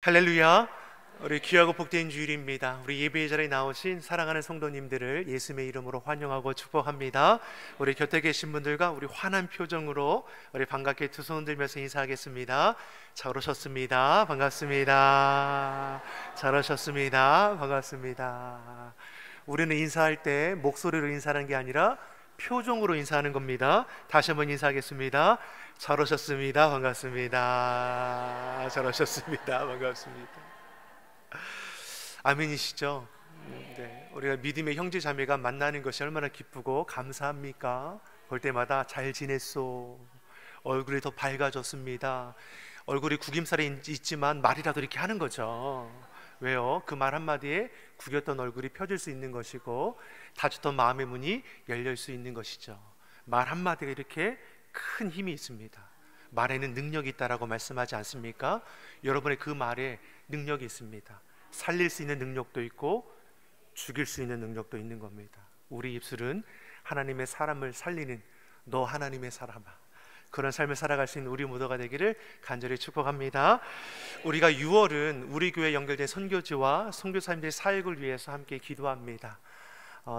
할렐루야. 우리 귀하고 복된 주일입니다. 우리 예배의 자리에 나오신 사랑하는 성도님들을 예수님의 이름으로 환영하고 축복합니다. 우리 곁에 계신 분들과 우리 환한 표정으로 우리 반갑게 두 손 들면서 인사하겠습니다. 잘 오셨습니다. 반갑습니다. 잘 오셨습니다. 반갑습니다. 우리는 인사할 때 목소리로 인사하는 게 아니라 표정으로 인사하는 겁니다. 다시 한번 인사하겠습니다. 잘 오셨습니다. 반갑습니다. 잘 오셨습니다. 반갑습니다. 아멘이시죠? 네, 우리가 믿음의 형제 자매가 만나는 것이 얼마나 기쁘고 감사합니까? 볼 때마다 잘 지냈소, 얼굴이 더 밝아졌습니다, 얼굴이 구김살이 있지만 말이라도 이렇게 하는 거죠. 왜요? 그 말 한마디에 구겼던 얼굴이 펴질 수 있는 것이고 닫혔던 마음의 문이 열릴 수 있는 것이죠. 말 한마디가 이렇게 큰 힘이 있습니다. 말에는 능력이 있다라고 말씀하지 않습니까? 여러분의 그 말에 능력이 있습니다. 살릴 수 있는 능력도 있고 죽일 수 있는 능력도 있는 겁니다. 우리 입술은 하나님의 사람을 살리는 너 하나님의 사람아, 그런 삶을 살아갈 수 있는 우리 모두가 되기를 간절히 축복합니다. 우리가 6월은 우리 교회에 연결된 선교지와 선교사님들의 사역을 위해서 함께 기도합니다.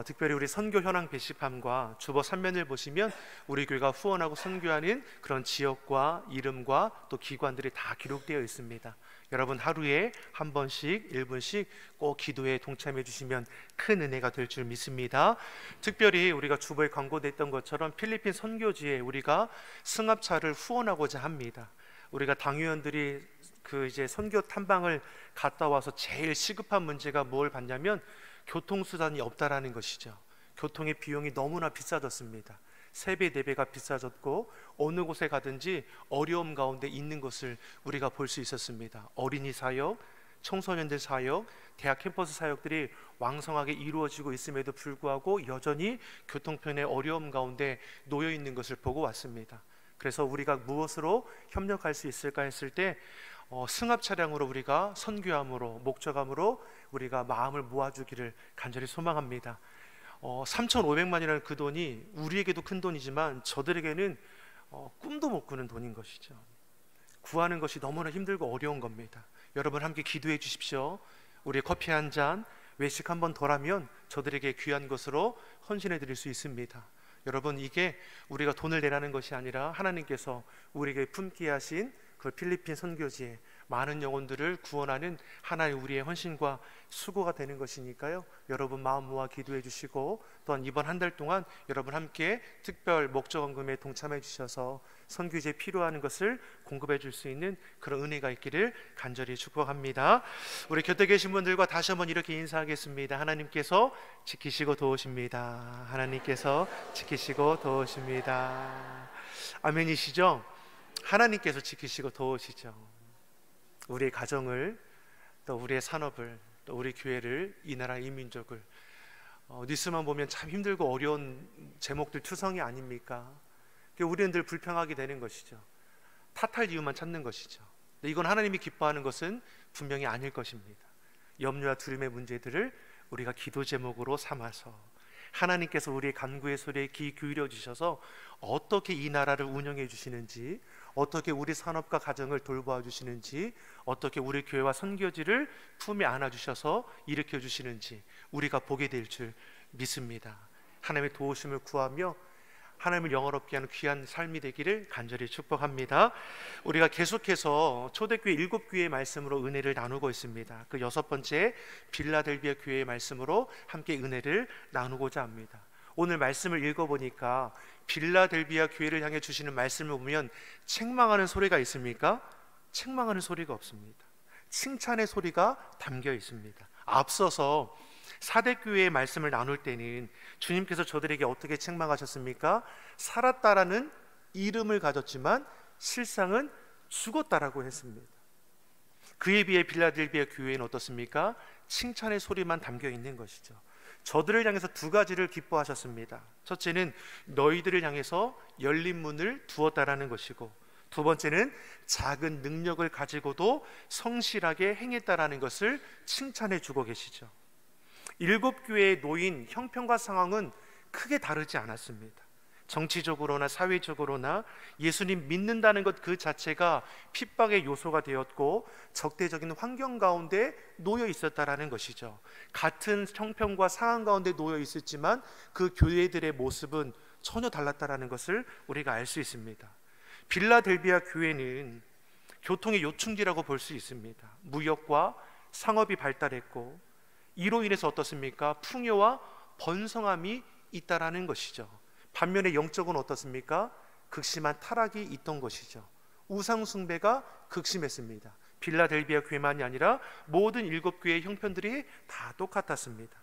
특별히 우리 선교 현황 게시판과 주보 3면을 보시면 우리 교회가 후원하고 선교하는 그런 지역과 이름과 또 기관들이 다 기록되어 있습니다. 여러분 하루에 한 번씩 1분씩 꼭 기도에 동참해 주시면 큰 은혜가 될 줄 믿습니다. 특별히 우리가 주보에 광고됐던 것처럼 필리핀 선교지에 우리가 승합차를 후원하고자 합니다. 우리가 당위원들이 이제 선교 탐방을 갔다 와서 제일 시급한 문제가 뭘 봤냐면 교통수단이 없다라는 것이죠. 교통의 비용이 너무나 비싸졌습니다. 3배, 4배가 비싸졌고 어느 곳에 가든지 어려움 가운데 있는 것을 우리가 볼 수 있었습니다. 어린이 사역, 청소년들 사역, 대학 캠퍼스 사역들이 왕성하게 이루어지고 있음에도 불구하고 여전히 교통편의 어려움 가운데 놓여 있는 것을 보고 왔습니다. 그래서 우리가 무엇으로 협력할 수 있을까 했을 때 승합 차량으로 우리가 선교함으로 목적함으로 우리가 마음을 모아주기를 간절히 소망합니다. 3,500만이라는 그 돈이 우리에게도 큰 돈이지만 저들에게는 꿈도 못 꾸는 돈인 것이죠. 구하는 것이 너무나 힘들고 어려운 겁니다. 여러분 함께 기도해 주십시오. 우리 커피 한 잔, 외식 한 번 덜하면 저들에게 귀한 것으로 헌신해 드릴 수 있습니다. 여러분 이게 우리가 돈을 내라는 것이 아니라 하나님께서 우리에게 품게 하신 그 필리핀 선교지에 많은 영혼들을 구원하는 하나의 우리의 헌신과 수고가 되는 것이니까요. 여러분 마음 모아 기도해 주시고 또한 이번 한 달 동안 여러분 함께 특별 목적원금에 동참해 주셔서 선교지에 필요한 것을 공급해 줄 수 있는 그런 은혜가 있기를 간절히 축복합니다. 우리 곁에 계신 분들과 다시 한번 이렇게 인사하겠습니다. 하나님께서 지키시고 도우십니다. 하나님께서 지키시고 도우십니다. 아멘이시죠? 하나님께서 지키시고 도우시죠. 우리의 가정을, 또 우리의 산업을, 또 우리 교회를, 이 나라 이 민족을 뉴스만 보면 참 힘들고 어려운 제목들 투성이 아닙니까? 우리는 늘 불평하게 되는 것이죠. 탓할 이유만 찾는 것이죠. 근데 이건 하나님이 기뻐하는 것은 분명히 아닐 것입니다. 염려와 두려움의 문제들을 우리가 기도 제목으로 삼아서 하나님께서 우리의 간구의 소리에 귀 기울여 주셔서 어떻게 이 나라를 운영해 주시는지, 어떻게 우리 산업과 가정을 돌보아 주시는지, 어떻게 우리 교회와 선교지를 품에 안아 주셔서 일으켜 주시는지 우리가 보게 될 줄 믿습니다. 하나님의 도우심을 구하며 하나님을 영화롭게 하는 귀한 삶이 되기를 간절히 축복합니다. 우리가 계속해서 초대교회 7교회의 말씀으로 은혜를 나누고 있습니다. 그 6번째 빌라델비아 교회의 말씀으로 함께 은혜를 나누고자 합니다. 오늘 말씀을 읽어보니까 빌라델비아 교회를 향해 주시는 말씀을 보면 책망하는 소리가 있습니까? 책망하는 소리가 없습니다. 칭찬의 소리가 담겨 있습니다. 앞서서 사대교회의 말씀을 나눌 때는 주님께서 저들에게 어떻게 책망하셨습니까? 살았다라는 이름을 가졌지만 실상은 죽었다라고 했습니다. 그에 비해 빌라델비아 교회는 어떻습니까? 칭찬의 소리만 담겨 있는 것이죠. 저들을 향해서 두 가지를 기뻐하셨습니다. 첫째는 너희들을 향해서 열린 문을 두었다라는 것이고, 두 번째는 작은 능력을 가지고도 성실하게 행했다라는 것을 칭찬해 주고 계시죠. 7교회에 놓인 형편과 상황은 크게 다르지 않았습니다. 정치적으로나 사회적으로나 예수님 믿는다는 것 그 자체가 핍박의 요소가 되었고 적대적인 환경 가운데 놓여 있었다라는 것이죠. 같은 형편과 상황 가운데 놓여 있었지만 그 교회들의 모습은 전혀 달랐다라는 것을 우리가 알 수 있습니다. 빌라델비아 교회는 교통의 요충지라고 볼 수 있습니다. 무역과 상업이 발달했고 이로 인해서 어떻습니까? 풍요와 번성함이 있다라는 것이죠. 반면에 영적은 어떻습니까? 극심한 타락이 있던 것이죠. 우상 숭배가 극심했습니다. 빌라델비아 교회만이 아니라 모든 7교회의 형편들이 다 똑같았습니다.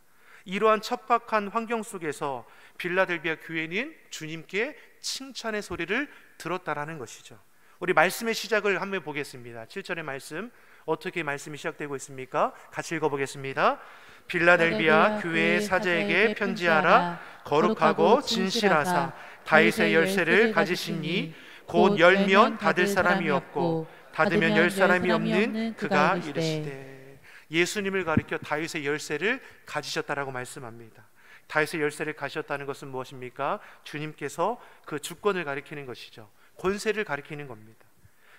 이러한 척박한 환경 속에서 빌라델비아 교회는 주님께 칭찬의 소리를 들었다라는 것이죠. 우리 말씀의 시작을 한번 보겠습니다. 7절의 말씀, 어떻게 말씀이 시작되고 있습니까? 같이 읽어보겠습니다. 빌라델비아 교회의 사제에게 편지하라. 거룩하고 진실하사 다윗의 열쇠를 가지시니 곧 열면 닫을 사람이 없고 닫으면 열 사람이 없는 그가 이르시되. 예수님을 가리켜 다윗의 열쇠를 가지셨다라고 말씀합니다. 다윗의 열쇠를 가지셨다는 것은 무엇입니까? 주님께서 그 주권을 가리키는 것이죠. 권세를 가리키는 겁니다.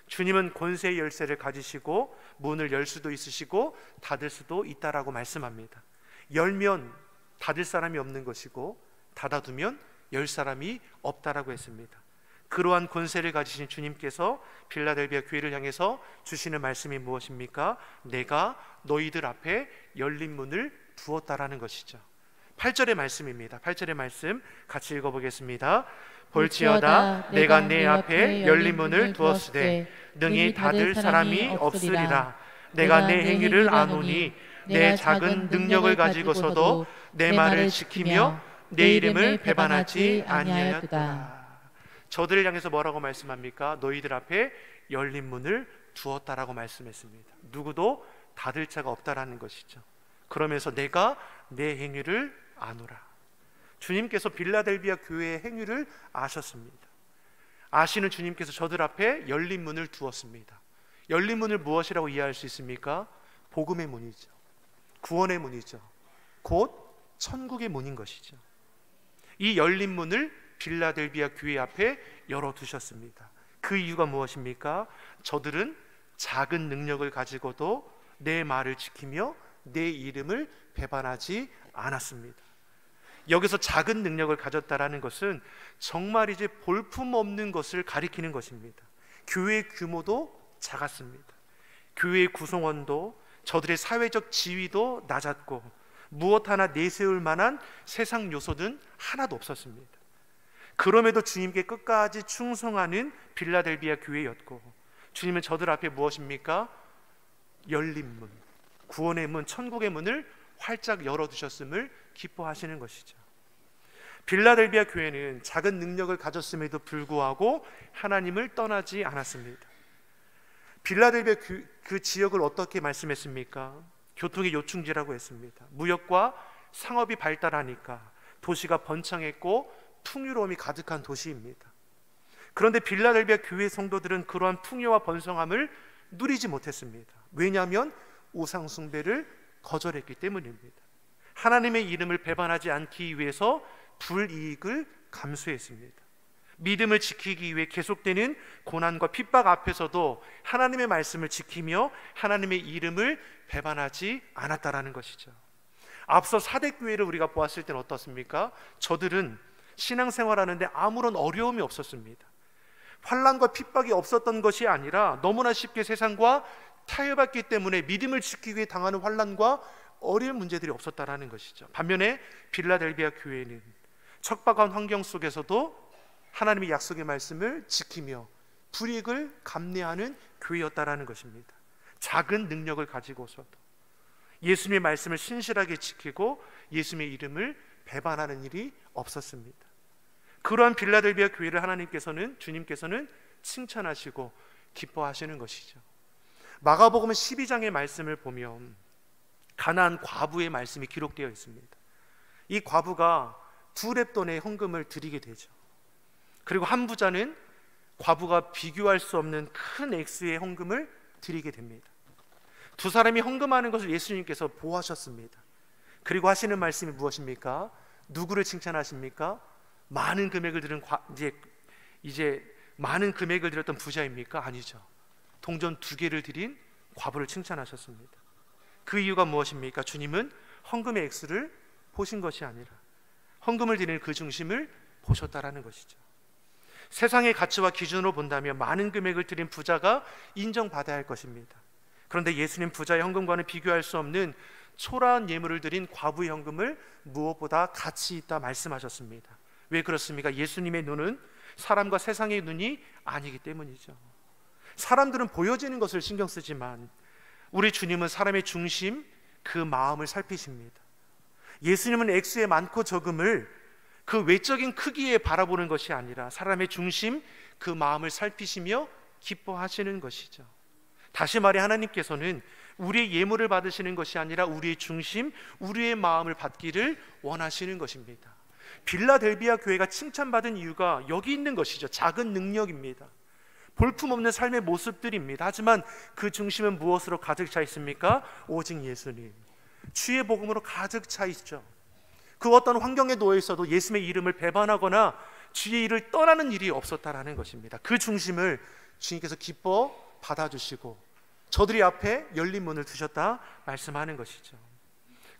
주님은 권세의 열쇠를 가지시고 문을 열 수도 있으시고 닫을 수도 있다라고 말씀합니다. 열면 닫을 사람이 없는 것이고 닫아두면 열 사람이 없다라고 했습니다. 그러한 권세를 가지신 주님께서 빌라델비아 교회를 향해서 주시는 말씀이 무엇입니까? 내가 너희들 앞에 열린 문을 두었다라는 것이죠. 8절의 말씀입니다. 8절의 말씀 같이 읽어보겠습니다. 볼지어다 내가 내 앞에 열린 문을 두었으되 능히 닫을 사람이 없으리라. 내가 내 행위를 아노니 내 작은 능력을 가지고서도 내 말을 지키며 내 이름을 배반하지 아니하였다. 저들을 향해서 뭐라고 말씀합니까? 너희들 앞에 열린 문을 두었다라고 말씀했습니다. 누구도 닫을 자가 없다라는 것이죠. 그러면서 내가 내 행위를 아노라. 주님께서 빌라델비아 교회의 행위를 아셨습니다. 아시는 주님께서 저들 앞에 열린 문을 두었습니다. 열린 문을 무엇이라고 이해할 수 있습니까? 복음의 문이죠. 구원의 문이죠. 곧 천국의 문인 것이죠. 이 열린 문을 빌라델비아 교회 앞에 열어두셨습니다. 그 이유가 무엇입니까? 저들은 작은 능력을 가지고도 내 말을 지키며 내 이름을 배반하지 않았습니다. 여기서 작은 능력을 가졌다라는 것은 정말 이제 볼품없는 것을 가리키는 것입니다. 교회의 규모도 작았습니다. 교회의 구성원도 저들의 사회적 지위도 낮았고 무엇 하나 내세울 만한 세상 요소는 하나도 없었습니다. 그럼에도 주님께 끝까지 충성하는 빌라델비아 교회였고 주님은 저들 앞에 무엇입니까? 열린 문, 구원의 문, 천국의 문을 활짝 열어두셨음을 기뻐하시는 것이죠. 빌라델비아 교회는 작은 능력을 가졌음에도 불구하고 하나님을 떠나지 않았습니다. 빌라델비아 그 지역을 어떻게 말씀했습니까? 교통의 요충지라고 했습니다. 무역과 상업이 발달하니까 도시가 번창했고 풍요로움이 가득한 도시입니다. 그런데 빌라델비아 교회 성도들은 그러한 풍요와 번성함을 누리지 못했습니다. 왜냐하면 우상 숭배를 거절했기 때문입니다. 하나님의 이름을 배반하지 않기 위해서 불이익을 감수했습니다. 믿음을 지키기 위해 계속되는 고난과 핍박 앞에서도 하나님의 말씀을 지키며 하나님의 이름을 배반하지 않았다라는 것이죠. 앞서 사대교회를 우리가 보았을 때는 어떻습니까? 저들은 신앙생활하는데 아무런 어려움이 없었습니다. 환난과 핍박이 없었던 것이 아니라 너무나 쉽게 세상과 타협했기 때문에 믿음을 지키기 위해 당하는 환난과 어려운 문제들이 없었다라는 것이죠. 반면에 빌라델비아 교회는 척박한 환경 속에서도 하나님의 약속의 말씀을 지키며 불이익을 감내하는 교회였다라는 것입니다. 작은 능력을 가지고서도 예수님의 말씀을 신실하게 지키고 예수님의 이름을 배반하는 일이 없었습니다. 그러한 빌라델비아 교회를 주님께서는 칭찬하시고 기뻐하시는 것이죠. 마가복음 12장의 말씀을 보면 가나안 과부의 말씀이 기록되어 있습니다. 이 과부가 2렙돈의 헌금을 드리게 되죠. 그리고 한 부자는 과부가 비교할 수 없는 큰 액수의 헌금을 드리게 됩니다. 두 사람이 헌금하는 것을 예수님께서 보하셨습니다. 그리고 하시는 말씀이 무엇입니까? 누구를 칭찬하십니까? 많은 금액을 들은 이제 많은 금액을 들였던 부자입니까? 아니죠. 동전 2개를 드린 과부를 칭찬하셨습니다. 그 이유가 무엇입니까? 주님은 헌금의 액수를 보신 것이 아니라 헌금을 드리는 그 중심을 보셨다라는 것이죠. 세상의 가치와 기준으로 본다면 많은 금액을 드린 부자가 인정받아야 할 것입니다. 그런데 예수님 부자의 헌금과는 비교할 수 없는 초라한 예물을 드린 과부의 헌금을 무엇보다 가치 있다 말씀하셨습니다. 왜 그렇습니까? 예수님의 눈은 사람과 세상의 눈이 아니기 때문이죠. 사람들은 보여지는 것을 신경 쓰지만 우리 주님은 사람의 중심, 그 마음을 살피십니다. 예수님은 액수의 많고 적음을 그 외적인 크기에 바라보는 것이 아니라 사람의 중심, 그 마음을 살피시며 기뻐하시는 것이죠. 다시 말해 하나님께서는 우리의 예물을 받으시는 것이 아니라 우리의 중심, 우리의 마음을 받기를 원하시는 것입니다. 빌라델비아 교회가 칭찬받은 이유가 여기 있는 것이죠. 작은 능력입니다. 볼품없는 삶의 모습들입니다. 하지만 그 중심은 무엇으로 가득 차 있습니까? 오직 예수님, 주의 복음으로 가득 차 있죠. 그 어떤 환경에 놓여 있어도 예수님의 이름을 배반하거나 주의 일을 떠나는 일이 없었다라는 것입니다. 그 중심을 주님께서 기뻐 받아주시고 저들이 앞에 열린 문을 두셨다 말씀하는 것이죠.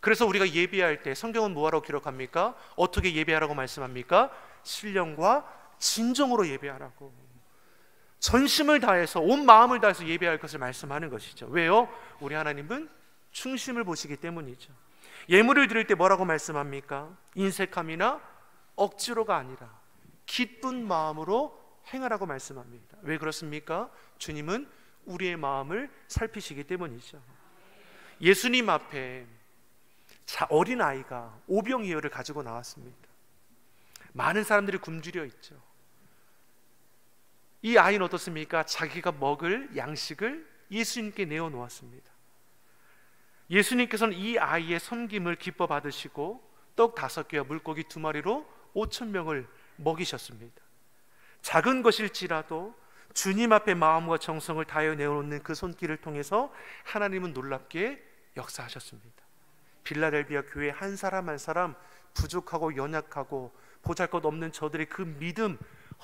그래서 우리가 예배할 때 성경은 뭐라고 기록합니까? 어떻게 예배하라고 말씀합니까? 신령과 진정으로 예배하라고, 전심을 다해서 온 마음을 다해서 예배할 것을 말씀하는 것이죠. 왜요? 우리 하나님은 중심을 보시기 때문이죠. 예물을 드릴 때 뭐라고 말씀합니까? 인색함이나 억지로가 아니라 기쁜 마음으로 행하라고 말씀합니다. 왜 그렇습니까? 주님은 우리의 마음을 살피시기 때문이죠. 예수님 앞에 어린아이가 오병이어를 가지고 나왔습니다. 많은 사람들이 굶주려 있죠. 이 아이는 어떻습니까? 자기가 먹을 양식을 예수님께 내어놓았습니다. 예수님께서는 이 아이의 섬김을 기뻐 받으시고 떡 5개와 물고기 2마리로 5,000명을 먹이셨습니다. 작은 것일지라도 주님 앞에 마음과 정성을 다하여 내어놓는 그 손길을 통해서 하나님은 놀랍게 역사하셨습니다. 빌라델비아 교회 한 사람 한 사람 부족하고 연약하고 보잘것없는 저들의 그 믿음,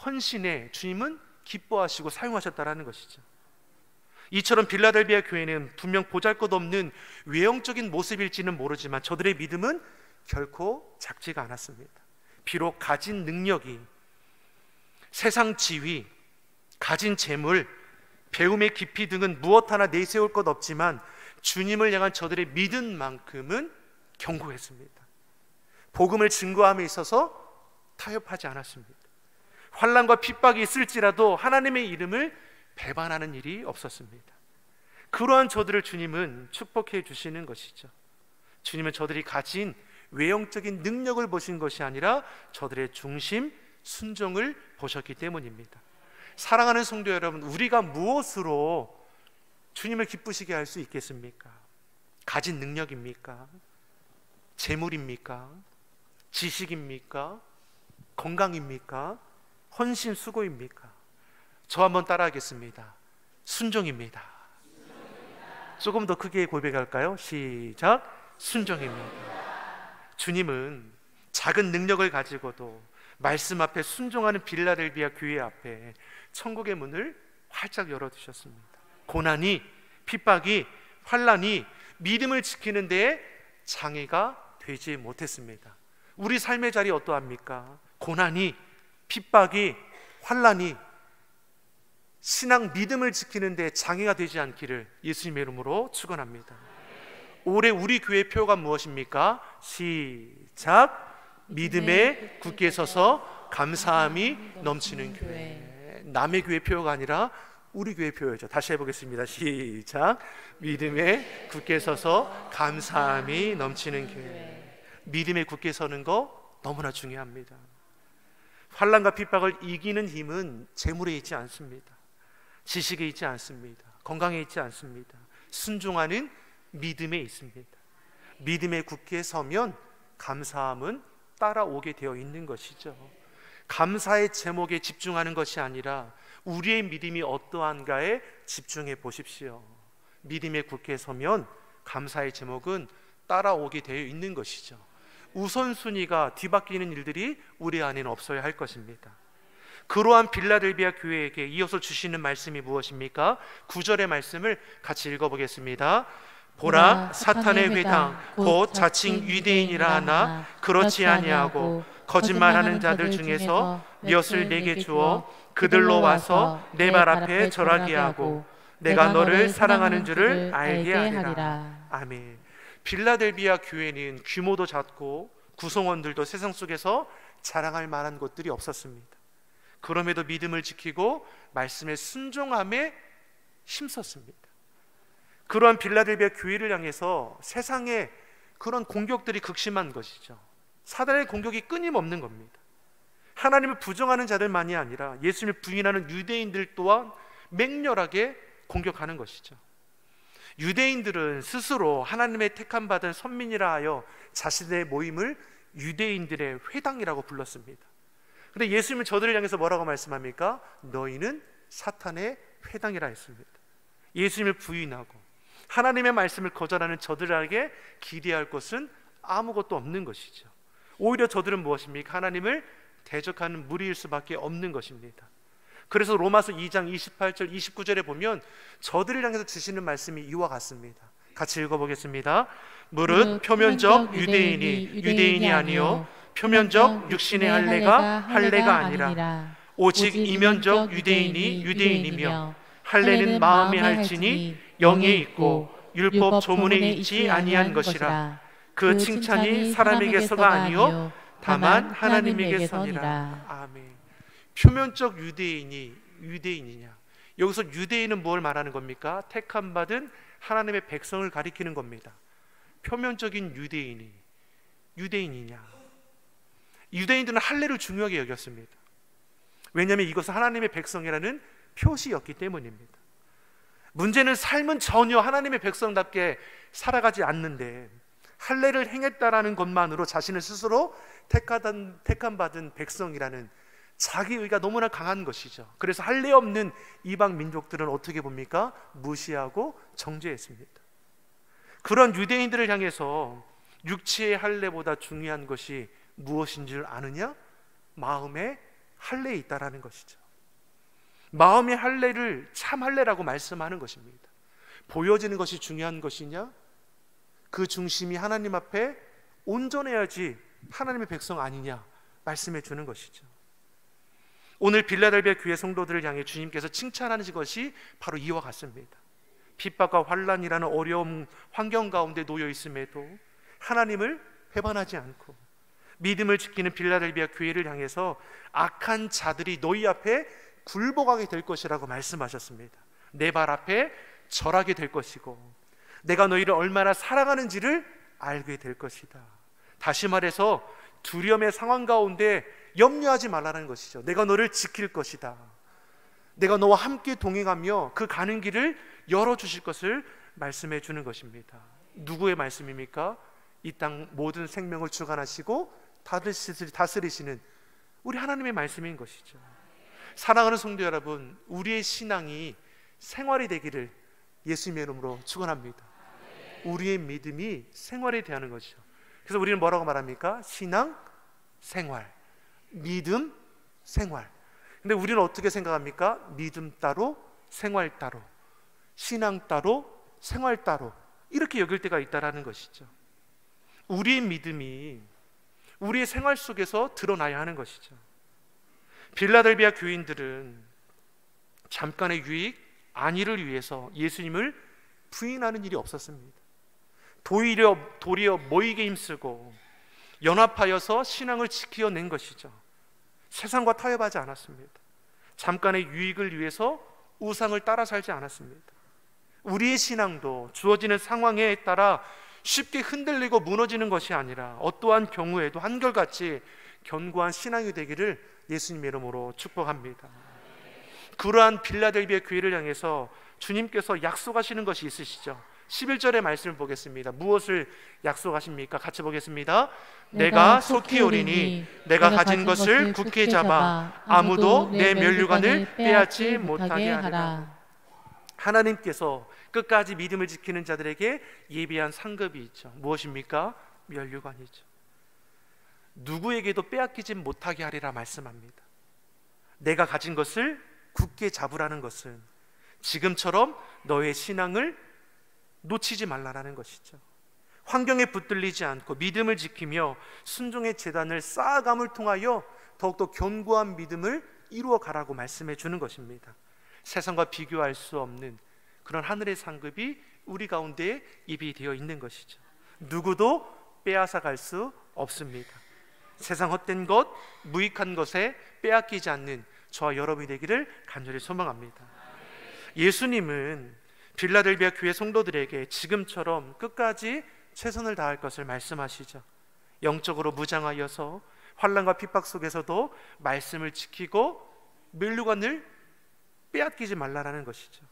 헌신에 주님은 기뻐하시고 사용하셨다라는 것이죠. 이처럼 빌라델비아 교회는 분명 보잘것없는 외형적인 모습일지는 모르지만 저들의 믿음은 결코 작지가 않았습니다. 비록 가진 능력이, 세상 지위, 가진 재물, 배움의 깊이 등은 무엇 하나 내세울 것 없지만 주님을 향한 저들의 믿음만큼은 견고했습니다. 복음을 증거함에 있어서 타협하지 않았습니다. 환난과 핍박이 있을지라도 하나님의 이름을 배반하는 일이 없었습니다. 그러한 저들을 주님은 축복해 주시는 것이죠. 주님은 저들이 가진 외형적인 능력을 보신 것이 아니라 저들의 중심, 순종을 보셨기 때문입니다. 사랑하는 성도 여러분, 우리가 무엇으로 주님을 기쁘시게 할 수 있겠습니까? 가진 능력입니까? 재물입니까? 지식입니까? 건강입니까? 헌신, 수고입니까? 저 한번 따라하겠습니다. 순종입니다. 조금 더 크게 고백할까요? 시작. 순종입니다. 주님은 작은 능력을 가지고도 말씀 앞에 순종하는 빌라델비아 교회 앞에 천국의 문을 활짝 열어두셨습니다. 고난이, 핍박이, 환난이 믿음을 지키는 데에 장애가 되지 못했습니다. 우리 삶의 자리 어떠합니까? 고난이, 핍박이, 환난이 신앙 믿음을 지키는 데 장애가 되지 않기를 예수님의 이름으로 축원합니다. 올해 우리 교회 표가 무엇입니까? 시작. 믿음에 굳게 서서 감사함이 넘치는 교회. 남의 교회 표가 아니라 우리 교회 표죠. 다시 해보겠습니다. 시작. 믿음에 굳게 서서 감사함이 넘치는 교회. 믿음에 굳게 서는 거 너무나 중요합니다. 환난과 핍박을 이기는 힘은 재물에 있지 않습니다. 지식에 있지 않습니다. 건강에 있지 않습니다. 순종하는 믿음에 있습니다. 믿음에 굳게 서면 감사함은 따라오게 되어 있는 것이죠. 감사의 제목에 집중하는 것이 아니라 우리의 믿음이 어떠한가에 집중해 보십시오. 믿음에 굳게 서면 감사의 제목은 따라오게 되어 있는 것이죠. 우선순위가 뒤바뀌는 일들이 우리 안에는 없어야 할 것입니다. 그러한 빌라델비아 교회에게 이어서 주시는 말씀이 무엇입니까? 9절의 말씀을 같이 읽어보겠습니다. 보라, 사탄의 회당 곧 자칭 유대인이라 하나 그렇지 아니하고 거짓말하는 자들 중에서 몇을 내게 주어 그들로 와서 내 발 앞에 절하게 하고 내가 너를 사랑하는 줄을 알게 하리라. 아멘. 빌라델비아 교회는 규모도 작고 구성원들도 세상 속에서 자랑할 만한 것들이 없었습니다. 그럼에도 믿음을 지키고 말씀에 순종함에 힘썼습니다. 그러한 빌라델비아 교회를 향해서 세상에 그런 공격들이 극심한 것이죠. 사단의 공격이 끊임없는 겁니다. 하나님을 부정하는 자들만이 아니라 예수님을 부인하는 유대인들 또한 맹렬하게 공격하는 것이죠. 유대인들은 스스로 하나님의 택함 받은 선민이라 하여 자신의 모임을 유대인들의 회당이라고 불렀습니다. 그런데 예수님은 저들을 향해서 뭐라고 말씀합니까? 너희는 사탄의 회당이라 했습니다. 예수님을 부인하고 하나님의 말씀을 거절하는 저들에게 기대할 것은 아무것도 없는 것이죠. 오히려 저들은 무엇입니까? 하나님을 대적하는 무리일 수밖에 없는 것입니다. 그래서 로마서 2장 28절 29절에 보면 저들을 향해서 주시는 말씀이 이와 같습니다. 같이 읽어보겠습니다. 무릇 표면적 유대인이 아니요 표면적 육신의 할례가 아니라 오직 이면적 유대인이 유대인이며 할례는 마음에 할지니 영에 있고 율법 조문에 있지 아니한 것이라. 그 칭찬이 사람에게서가 아니요 다만 하나님에게서니라. 아멘. 표면적 유대인이 유대인이냐? 여기서 유대인은 뭘 말하는 겁니까? 택함 받은 하나님의 백성을 가리키는 겁니다. 표면적인 유대인이 유대인이냐? 유대인들은 할례를 중요하게 여겼습니다. 왜냐하면 이것은 하나님의 백성이라는 표시였기 때문입니다. 문제는 삶은 전혀 하나님의 백성답게 살아가지 않는데 할례를 행했다라는 것만으로 자신을 스스로 택함 받은 백성이라는 자기의가 너무나 강한 것이죠. 그래서 할례 없는 이방 민족들은 어떻게 봅니까? 무시하고 정죄했습니다. 그런 유대인들을 향해서 육체의 할례보다 중요한 것이 무엇인 줄 아느냐? 마음의 할례에 있다라는 것이죠. 마음의 할례를 참 할례라고 말씀하는 것입니다. 보여지는 것이 중요한 것이냐? 그 중심이 하나님 앞에 온전해야지 하나님의 백성 아니냐 말씀해 주는 것이죠. 오늘 빌라델비아 교회 성도들을 향해 주님께서 칭찬하는 것이 바로 이와 같습니다. 핍박과 환난이라는 어려운 환경 가운데 놓여 있음에도 하나님을 배반하지 않고 믿음을 지키는 빌라델비아 교회를 향해서 악한 자들이 너희 앞에 굴복하게 될 것이라고 말씀하셨습니다. 내 발 앞에 절하게 될 것이고 내가 너희를 얼마나 사랑하는지를 알게 될 것이다. 다시 말해서 두려움의 상황 가운데 염려하지 말라는 것이죠. 내가 너를 지킬 것이다. 내가 너와 함께 동행하며 그 가는 길을 열어주실 것을 말씀해 주는 것입니다. 누구의 말씀입니까? 이 땅 모든 생명을 주관하시고 다스리시는 우리 하나님의 말씀인 것이죠. 사랑하는 성도 여러분, 우리의 신앙이 생활이 되기를 예수님의 이름으로 축원합니다. 우리의 믿음이 생활이 되는 것이죠. 그래서 우리는 뭐라고 말합니까? 신앙, 생활, 믿음, 생활. 근데 우리는 어떻게 생각합니까? 믿음 따로, 생활 따로, 신앙 따로, 생활 따로 이렇게 여길 때가 있다라는 것이죠. 우리의 믿음이 우리의 생활 속에서 드러나야 하는 것이죠. 빌라델비아 교인들은 잠깐의 유익, 안위를 위해서 예수님을 부인하는 일이 없었습니다. 도리어 모이게 힘쓰고 연합하여서 신앙을 지켜낸 것이죠. 세상과 타협하지 않았습니다. 잠깐의 유익을 위해서 우상을 따라 살지 않았습니다. 우리의 신앙도 주어지는 상황에 따라 쉽게 흔들리고 무너지는 것이 아니라 어떠한 경우에도 한결같이 견고한 신앙이 되기를 예수님의 이름으로 축복합니다. 그러한 빌라델비아 교회를 향해서 주님께서 약속하시는 것이 있으시죠. 11절의 말씀을 보겠습니다. 무엇을 약속하십니까? 같이 보겠습니다. 내가 속히 오리니 내가 가진 것을 굳게 잡아 아무도 내 면류관을 빼앗지 못하게 하리라. 하나님께서 끝까지 믿음을 지키는 자들에게 예비한 상급이 있죠. 무엇입니까? 면류관이죠. 누구에게도 빼앗기지 못하게 하리라 말씀합니다. 내가 가진 것을 굳게 잡으라는 것은 지금처럼 너의 신앙을 놓치지 말라라는 것이죠. 환경에 붙들리지 않고 믿음을 지키며 순종의 재단을 쌓아감을 통하여 더욱더 견고한 믿음을 이루어 가라고 말씀해 주는 것입니다. 세상과 비교할 수 없는 그런 하늘의 상급이 우리 가운데 입이 되어 있는 것이죠. 누구도 빼앗아 갈 수 없습니다. 세상 헛된 것, 무익한 것에 빼앗기지 않는 저와 여러분이 되기를 간절히 소망합니다. 예수님은 빌라델비아 교회 성도들에게 지금처럼 끝까지 최선을 다할 것을 말씀하시죠. 영적으로 무장하여서 환난과 핍박 속에서도 말씀을 지키고 면류관을 빼앗기지 말라라는 것이죠.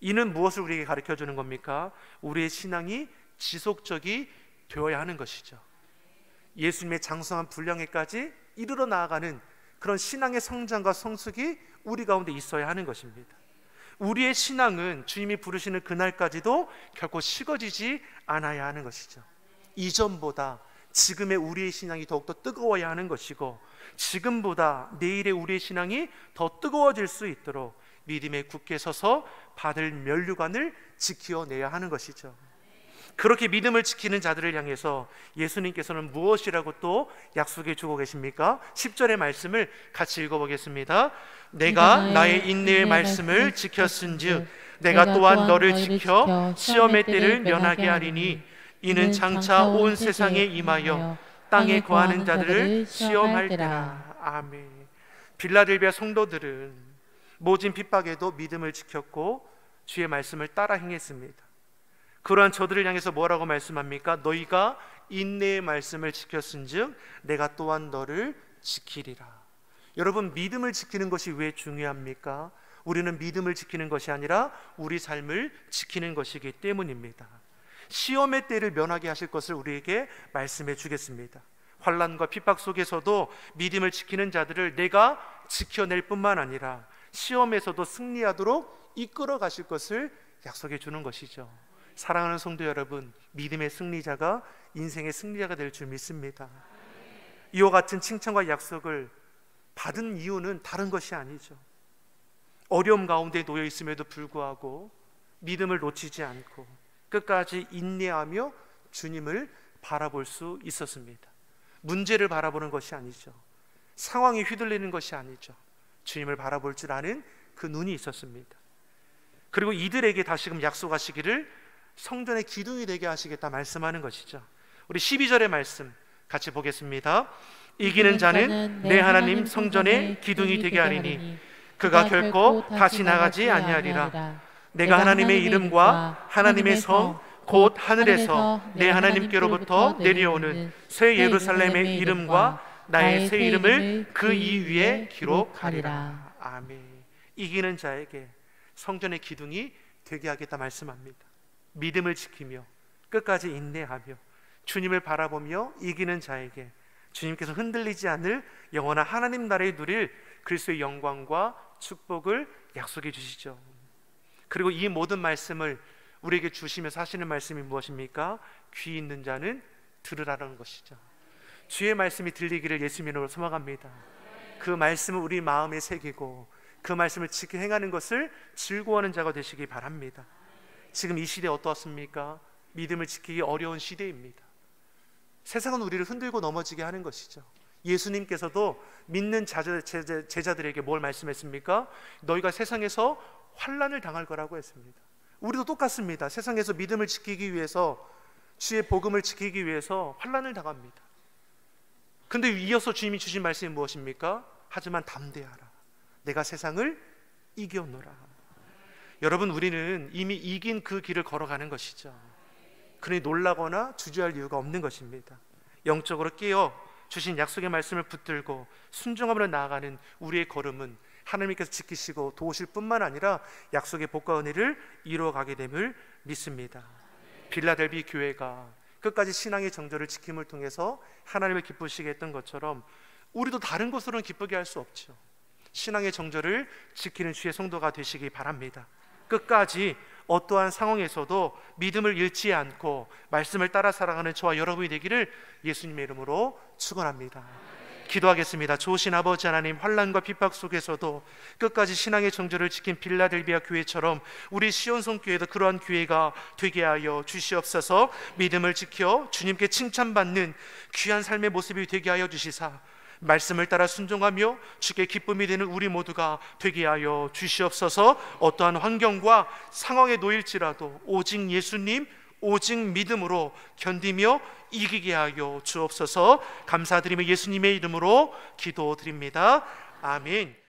이는 무엇을 우리에게 가르쳐 주는 겁니까? 우리의 신앙이 지속적이 되어야 하는 것이죠. 예수님의 장성한 분량에까지 이르러 나아가는 그런 신앙의 성장과 성숙이 우리 가운데 있어야 하는 것입니다. 우리의 신앙은 주님이 부르시는 그날까지도 결코 식어지지 않아야 하는 것이죠. 이전보다 지금의 우리의 신앙이 더욱더 뜨거워야 하는 것이고, 지금보다 내일의 우리의 신앙이 더 뜨거워질 수 있도록 믿음에 굳게 서서 받을 면류관을 지켜내야 하는 것이죠. 그렇게 믿음을 지키는 자들을 향해서 예수님께서는 무엇이라고 또 약속해 주고 계십니까? 10절의 말씀을 같이 읽어보겠습니다. 내가 나의 인내의 말씀을 지켰은즉 내가 또한 너를 지켜 시험의 때를 면하게 하리니 이는 장차 온 세상에 임하여 땅에 거하는 자들을 시험할 때라. 아멘. 빌라델비아 성도들은 모진 핍박에도 믿음을 지켰고 주의 말씀을 따라 행했습니다. 그러한 저들을 향해서 뭐라고 말씀합니까? 너희가 인내의 말씀을 지켰은즉 내가 또한 너를 지키리라. 여러분, 믿음을 지키는 것이 왜 중요합니까? 우리는 믿음을 지키는 것이 아니라 우리 삶을 지키는 것이기 때문입니다. 시험의 때를 면하게 하실 것을 우리에게 말씀해 주겠습니다. 환난과 핍박 속에서도 믿음을 지키는 자들을 내가 지켜낼 뿐만 아니라 시험에서도 승리하도록 이끌어 가실 것을 약속해 주는 것이죠. 사랑하는 성도 여러분, 믿음의 승리자가 인생의 승리자가 될 줄 믿습니다. 이와 같은 칭찬과 약속을 받은 이유는 다른 것이 아니죠. 어려움 가운데 놓여 있음에도 불구하고 믿음을 놓치지 않고 끝까지 인내하며 주님을 바라볼 수 있었습니다. 문제를 바라보는 것이 아니죠. 상황이 휘둘리는 것이 아니죠. 주님을 바라볼 줄 아는 그 눈이 있었습니다. 그리고 이들에게 다시금 약속하시기를 성전의 기둥이 되게 하시겠다 말씀하는 것이죠. 우리 12절의 말씀 같이 보겠습니다. 이기는 자는 내 하나님 성전의 기둥이 되게 하리니 그가 결코 다시 나가지 아니하리라. 내가 하나님의 이름과 하나님의 성 곧 하늘에서 내 하나님께로부터 내려오는 새 예루살렘의 이름과 나의 새 이름을 그 이 위에 기록하리라. 아멘. 이기는 자에게 성전의 기둥이 되게 하겠다 말씀합니다. 믿음을 지키며 끝까지 인내하며 주님을 바라보며 이기는 자에게 주님께서 흔들리지 않을 영원한 하나님 나라에 누릴 그리스도의 영광과 축복을 약속해 주시죠. 그리고 이 모든 말씀을 우리에게 주시면서 하시는 말씀이 무엇입니까? 귀 있는 자는 들으라는 것이죠. 주의 말씀이 들리기를 예수님 이름으로 소망합니다. 그 말씀을 우리 마음에 새기고 그 말씀을 지켜 행하는 것을 즐거워하는 자가 되시기 바랍니다. 지금 이 시대 어떠합니까? 믿음을 지키기 어려운 시대입니다. 세상은 우리를 흔들고 넘어지게 하는 것이죠. 예수님께서도 믿는 제자들에게 뭘 말씀했습니까? 너희가 세상에서 환난을 당할 거라고 했습니다. 우리도 똑같습니다. 세상에서 믿음을 지키기 위해서, 주의 복음을 지키기 위해서 환난을 당합니다. 근데 이어서 주님이 주신 말씀이 무엇입니까? 하지만 담대하라. 내가 세상을 이겨노라. 여러분, 우리는 이미 이긴 그 길을 걸어가는 것이죠. 그러니 놀라거나 주저할 이유가 없는 것입니다. 영적으로 깨어 주신 약속의 말씀을 붙들고 순종함으로 나아가는 우리의 걸음은 하나님께서 지키시고 도우실 뿐만 아니라 약속의 복과 은혜를 이루어가게 됨을 믿습니다. 빌라델비 교회가 끝까지 신앙의 정절을 지킴을 통해서 하나님을 기쁘시게 했던 것처럼 우리도 다른 것으로는 기쁘게 할 수 없죠. 신앙의 정절을 지키는 주의 성도가 되시기 바랍니다. 끝까지 어떠한 상황에서도 믿음을 잃지 않고 말씀을 따라 살아가는 저와 여러분이 되기를 예수님의 이름으로 축원합니다. 기도하겠습니다. 좋으신 아버지 하나님, 환난과 핍박 속에서도 끝까지 신앙의 정절을 지킨 빌라델비아 교회처럼 우리 시온성 교회도 그러한 교회가 되게 하여 주시옵소서. 믿음을 지켜 주님께 칭찬받는 귀한 삶의 모습이 되게 하여 주시사 말씀을 따라 순종하며 주께 기쁨이 되는 우리 모두가 되게 하여 주시옵소서. 어떠한 환경과 상황에 놓일지라도 오직 예수님, 오직 믿음으로 견디며 이기게 하여 주옵소서. 감사드리며 예수님의 이름으로 기도드립니다. 아멘.